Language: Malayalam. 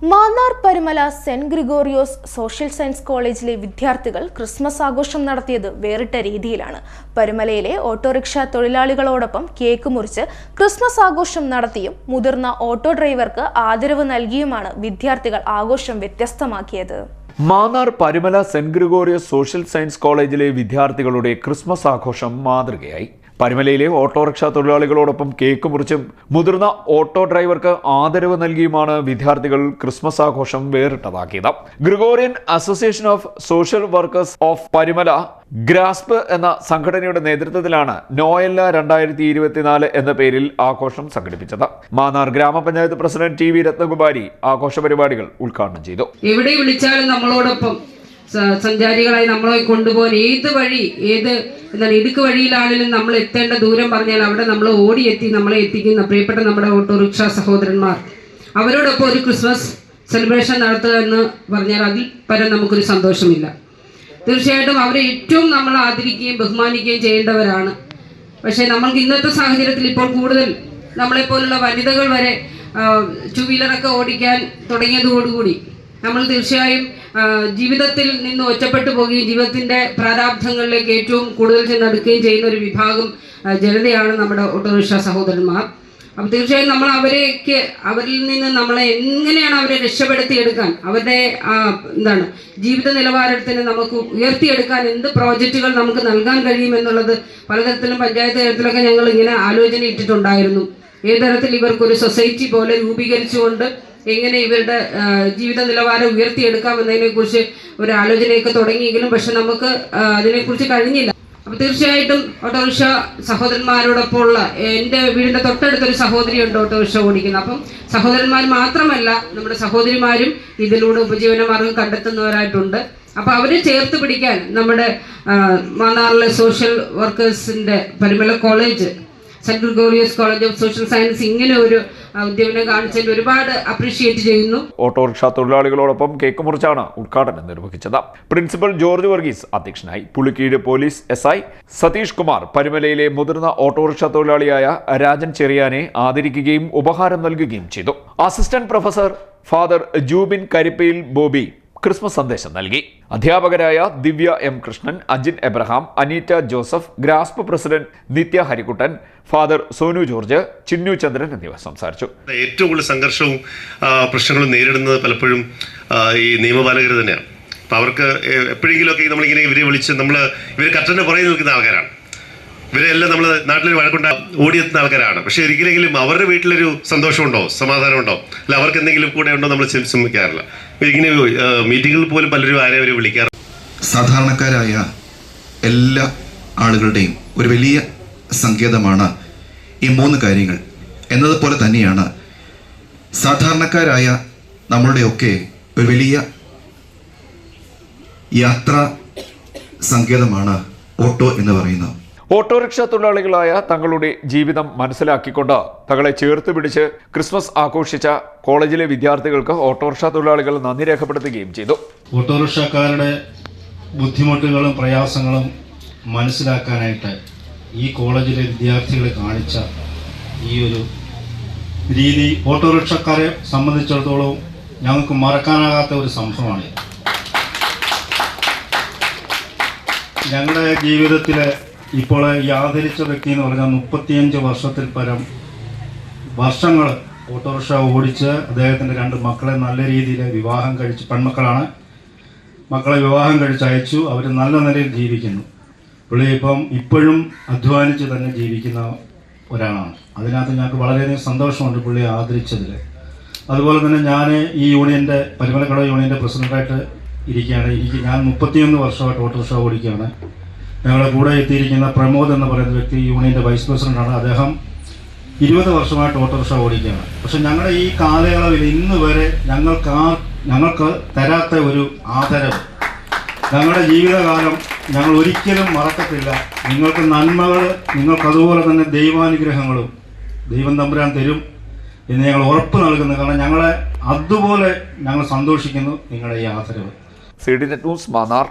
Mannar Parumala saint Gregorios social science കോളേജിലെ വിദ്യാർത്ഥികൾ ക്രിസ്മസ് ആഘോഷം നടത്തിയത് വേറിട്ട രീതിയിലാണ്. പരുമലയിലെ ഓട്ടോറിക്ഷ തൊഴിലാളികളോടൊപ്പം കേക്ക് മുറിച്ച് ക്രിസ്മസ് ആഘോഷം നടത്തിയും മുതിർന്ന ഓട്ടോ ഡ്രൈവർക്ക് ആദരവ് നൽകിയുമാണ് വിദ്യാർത്ഥികൾ ആഘോഷം വ്യത്യസ്തമാക്കിയത്. Mannar Parumala saint Gregorios social science കോളേജിലെ വിദ്യാർത്ഥികളുടെ ക്രിസ്മസ് ആഘോഷം മാതൃകയായി. പരുമലയിലെ ഓട്ടോറിക്ഷ തൊഴിലാളികളോടൊപ്പം കേക്ക് മുറിച്ചും മുതിർന്ന ഓട്ടോ ഡ്രൈവർക്ക് ആദരവ് നൽകിയുമാണ് വിദ്യാർത്ഥികൾ ക്രിസ്മസ് ആഘോഷം വേറിട്ടതാക്കിയത്. Gregorian association of social workers of Parumala GRASP എന്ന സംഘടനയുടെ നേതൃത്വത്തിലാണ് നോയല്ല 2024 എന്ന പേരിൽ ആഘോഷം സംഘടിപ്പിച്ചത്. മാന്നാർ ഗ്രാമപഞ്ചായത്ത് പ്രസിഡന്റ് ടി.വി. രത്നകുമാരി ആഘോഷ പരിപാടികൾ ഉദ്ഘാടനം ചെയ്തു. എവിടെ വിളിച്ചാലും നമ്മളോടൊപ്പം സഞ്ചാരികളായി നമ്മളെ കൊണ്ടുപോകാൻ ഇടുക്ക് വഴിയിലാണെങ്കിലും നമ്മൾ എത്തേണ്ട ദൂരം പറഞ്ഞാൽ അവിടെ നമ്മൾ ഓടിയെത്തി നമ്മളെ എത്തിക്കുന്ന പ്രിയപ്പെട്ട നമ്മുടെ ഓട്ടോറിക്ഷ സഹോദരന്മാർ, അവരോടൊപ്പം ഒരു ക്രിസ്മസ് സെലിബ്രേഷൻ നടത്തുക എന്ന് പറഞ്ഞാൽ അതിൽ പരം നമുക്കൊരു സന്തോഷമില്ല. തീർച്ചയായിട്ടും അവരെ ഏറ്റവും നമ്മൾ ആദരിക്കുകയും ബഹുമാനിക്കുകയും ചെയ്യേണ്ടവരാണ്. പക്ഷേ നമ്മൾക്ക് ഇന്നത്തെ സാഹചര്യത്തിൽ ഇപ്പോൾ കൂടുതൽ നമ്മളെപ്പോലുള്ള വനിതകൾ വരെ ടു വീലറൊക്കെ ഓടിക്കാൻ തുടങ്ങിയതോടുകൂടി നമ്മൾ തീർച്ചയായും ജീവിതത്തിൽ നിന്ന് ഒറ്റപ്പെട്ടു പോവുകയും ജീവിതത്തിന്റെ പ്രാരാബ്ധങ്ങളിലേക്ക് ഏറ്റവും കൂടുതൽ ചെന്നെടുക്കുകയും ചെയ്യുന്ന ഒരു വിഭാഗം ജനതയാണ് നമ്മുടെ ഓട്ടോറിക്ഷ സഹോദരന്മാർ. അപ്പം തീർച്ചയായും നമ്മൾ അവരിൽ നിന്ന് നമ്മളെ എങ്ങനെയാണ് അവരെ രക്ഷപ്പെടുത്തിയെടുക്കാൻ, അവരുടെ ജീവിത നിലവാരത്തിന് നമുക്ക് ഉയർത്തിയെടുക്കാൻ എന്ത് പ്രോജക്റ്റുകൾ നമുക്ക് നൽകാൻ കഴിയുമെന്നുള്ളത് പലതരത്തിലും പഞ്ചായത്ത് തലത്തിലൊക്കെ ഞങ്ങൾ ഇങ്ങനെ ആലോചന ഇട്ടിട്ടുണ്ടായിരുന്നു. ഏത് തരത്തിൽ ഇവർക്കൊരു സൊസൈറ്റി പോലെ രൂപീകരിച്ചുകൊണ്ട് എങ്ങനെ ഇവരുടെ ജീവിത നിലവാരം ഉയർത്തിയെടുക്കാം എന്നതിനെ കുറിച്ച് ഒരു ആലോചനയൊക്കെ തുടങ്ങിയെങ്കിലും പക്ഷെ നമുക്ക് അതിനെക്കുറിച്ച് കഴിഞ്ഞില്ല. അപ്പൊ തീർച്ചയായിട്ടും ഓട്ടോറിക്ഷ സഹോദരന്മാരോടൊപ്പമുള്ള എൻ്റെ വീടിന്റെ തൊട്ടടുത്തൊരു സഹോദരിയുണ്ട് ഓട്ടോറിക്ഷ ഓടിക്കുന്നത്. അപ്പം സഹോദരന്മാർ മാത്രമല്ല നമ്മുടെ സഹോദരിമാരും ഇതിലൂടെ ഉപജീവനമാർഗം കണ്ടെത്തുന്നവരായിട്ടുണ്ട്. അപ്പൊ അവരെ ചേർത്ത് പിടിക്കാൻ നമ്മുടെ മാന്നാറിലെ സോഷ്യൽ വർക്കേഴ്സിന്റെ Parumala college saint Gregorios college of social science ഇങ്ങനെ ഒരു ഉദ്യമനം കാണിച്ചതിൽ ഒരുപാട് അപ്രീഷിയേറ്റ് ചെയ്യുന്നു. ഓട്ടോറിക്ഷ തൊഴിലാളികളോടൊപ്പം കേക്ക് മുറിച്ചാണ് ഉദ്ഘാടനം നിർവഹിച്ചത്. പ്രിൻസിപ്പൽ ജോർജ് വർഗീസ് അധ്യക്ഷനായി. പുളിക്കീട് പോലീസ് SI സതീഷ് കുമാർ പരുമലയിലെ മുതിർന്ന ഓട്ടോറിക്ഷ തൊഴിലാളിയായ രാജൻ ചെറിയാനെ ആദരിക്കുകയും ഉപഹാരം നൽകുകയും ചെയ്തു. Assistant professor father Jubin Karippayil Bobby Christmas സന്ദേശം നൽകി. അധ്യാപകരായ Divya M. Krishnan, Ajin Abraham, Aneeta Joseph, GRASP president Nithya Harikuttan, father Sonu George, Chinnu Chandran എന്നിവർ സംസാരിച്ചു. ഏറ്റവും കൂടുതൽ സംഘർഷവും പ്രശ്നങ്ങളും നേരിടുന്നത് പലപ്പോഴും ഈ നിയമപാലകർ തന്നെയാണ്. അപ്പം അവർക്ക് എപ്പോഴെങ്കിലുമൊക്കെ നമ്മളിങ്ങനെ ഇവരെ വിളിച്ച് ഇവർ കർട്ടൻ്റെ പുറകെ നിൽക്കുന്ന ആൾക്കാരാണ്. ഇവരെല്ലാം നമ്മൾ നാട്ടിൽ വഴക്കൊണ്ട ഓടിയെത്തുന്ന ആൾക്കാരാണ്. പക്ഷേ ഒരിക്കലെങ്കിലും അവരുടെ വീട്ടിലൊരു സന്തോഷമുണ്ടോ, സമാധാനമുണ്ടോ, അല്ല അവർക്ക് എന്തെങ്കിലും കൂടെ ഉണ്ടോ നമ്മൾ ശ്രമിക്കാറില്ല. ഇങ്ങനെ മീറ്റിങ്ങുകളിൽ പോലും പലരും ആരെയും അവർ വിളിക്കാറ്. സാധാരണക്കാരായ എല്ലാ ആളുകളുടെയും ഒരു വലിയ സങ്കേതമാണ് ഈ 3 കാര്യങ്ങൾ എന്നതുപോലെ തന്നെയാണ് സാധാരണക്കാരായ നമ്മളുടെയൊക്കെ ഒരു വലിയ യാത്രാ സങ്കേതമാണ് ഓട്ടോ എന്ന് പറയുന്നത്. ഓട്ടോറിക്ഷ തൊഴിലാളികളായ തങ്ങളുടെ ജീവിതം മനസ്സിലാക്കിക്കൊണ്ട് തങ്ങളെ ചേർത്ത് പിടിച്ച് ക്രിസ്മസ് ആഘോഷിച്ച കോളേജിലെ വിദ്യാർത്ഥികൾക്ക് ഓട്ടോറിക്ഷ തൊഴിലാളികൾ നന്ദി രേഖപ്പെടുത്തുകയും ചെയ്തു. ഓട്ടോറിക്ഷക്കാരുടെ ബുദ്ധിമുട്ടുകളും പ്രയാസങ്ങളും മനസ്സിലാക്കാനായിട്ട് ഈ കോളേജിലെ വിദ്യാർത്ഥികൾ കാണിച്ച ഈ ഒരു രീതി ഓട്ടോറിക്ഷക്കാരെ സംബന്ധിച്ചിടത്തോളം ഞങ്ങൾക്ക് മറക്കാനാകാത്ത ഒരു സംഭവമാണ്. ഞങ്ങളുടെ ജീവിതത്തിലെ ഇപ്പോൾ ഈ ആദരിച്ച വ്യക്തി എന്ന് പറഞ്ഞാൽ 35 വർഷത്തിൽ പരം വർഷങ്ങൾ ഓട്ടോറിക്ഷ ഓടിച്ച് അദ്ദേഹത്തിൻ്റെ 2 മക്കളെ നല്ല രീതിയിൽ വിവാഹം കഴിച്ച്, പെൺമക്കളാണ്, മക്കളെ വിവാഹം കഴിച്ച് അയച്ചു. അവർ നല്ല നിലയിൽ ജീവിക്കുന്നു. പുള്ളി ഇപ്പോഴും അധ്വാനിച്ച് തന്നെ ജീവിക്കുന്ന ഒരാളാണ്. അതിനകത്ത് ഞങ്ങൾക്ക് വളരെയധികം സന്തോഷമുണ്ട് പുള്ളിയെ ആദരിച്ചതിൽ. അതുപോലെ തന്നെ ഞാൻ ഈ യൂണിയൻ്റെ പരുമലക്കട യൂണിയൻ്റെ പ്രസിഡൻ്റായിട്ട് ഇരിക്കുകയാണ്. ഞാൻ 31 വർഷമായിട്ട് ഓട്ടോറിക്ഷ ഓടിക്കുകയാണ്. ഞങ്ങളുടെ കൂടെ എത്തിയിരിക്കുന്ന പ്രമോദ് എന്ന് പറയുന്ന വ്യക്തി യൂണിയൻ്റെ വൈസ് പ്രസിഡൻ്റാണ്. അദ്ദേഹം 20 വർഷമായിട്ട് ഓട്ടോറിക്ഷ ഓടിക്കുകയാണ്. പക്ഷെ ഞങ്ങളുടെ ഈ കാലയളവിൽ ഇന്ന് വരെ ഞങ്ങൾക്ക് തരാത്ത ഒരു ആദരവ് ഞങ്ങളുടെ ജീവിതകാലം ഞങ്ങൾ ഒരിക്കലും മറക്കത്തില്ല. നിങ്ങൾക്ക് നന്മകൾ, നിങ്ങൾക്കതുപോലെ തന്നെ ദൈവാനുഗ്രഹങ്ങളും ദൈവം തമ്പുരാൻ തരും എന്ന് ഞങ്ങൾ ഉറപ്പ് നൽകുന്നു. കാരണം ഞങ്ങളെ അതുപോലെ ഞങ്ങൾ സന്തോഷിക്കുന്നു നിങ്ങളുടെ ഈ ആദരവ്. CDNet news Mannar.